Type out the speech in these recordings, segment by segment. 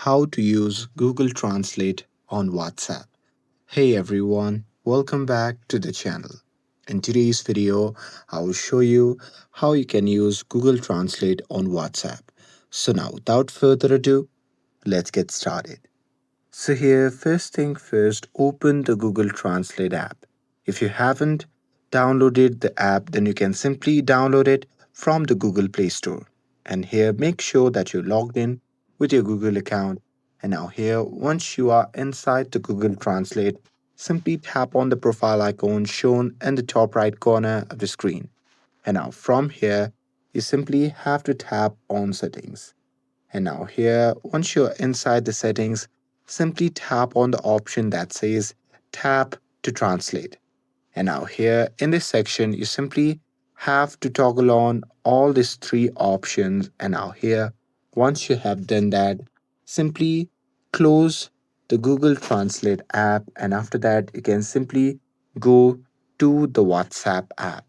how to use Google Translate on WhatsApp. Hey everyone, welcome back to the channel. In today's video, I will show you how you can use Google Translate on WhatsApp. So now, without further ado, let's get started. So here, first thing first, open the Google Translate app. If you haven't downloaded the app, then you can simply download it from the Google Play Store. And here, make sure that you're logged in with your Google account. And now here, once you are inside the Google Translate, simply tap on the profile icon shown in the top right corner of the screen. And now from here, you simply have to tap on settings. And now here, once you're inside the settings, simply tap on the option that says tap to translate. And now here in this section, you simply have to toggle on all these three options. And now here, once you have done that, simply close the Google Translate app. And after that, you can simply go to the WhatsApp app.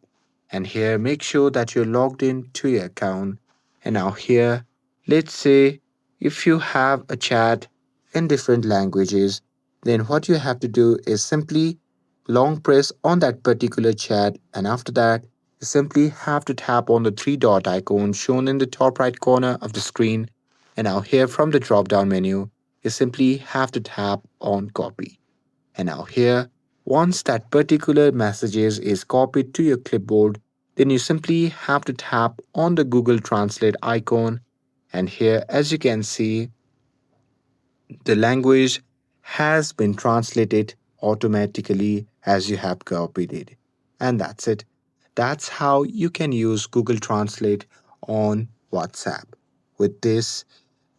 And here, make sure that you're logged in to your account. And now here, let's say if you have a chat in different languages, then what you have to do is simply long press on that particular chat, and after that you simply have to tap on the three dot icon shown in the top right corner of the screen. And now here from the drop down menu, you simply have to tap on copy. And now here, once that particular messages is copied to your clipboard, then you simply have to tap on the Google Translate icon. And here, as you can see, the language has been translated automatically as you have copied it. And that's it. That's how you can use Google Translate on WhatsApp. With this,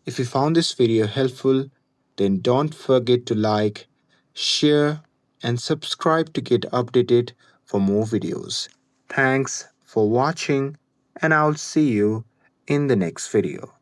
if you found this video helpful, then don't forget to like, share, and subscribe to get updated for more videos. Thanks for watching, and I'll see you in the next video.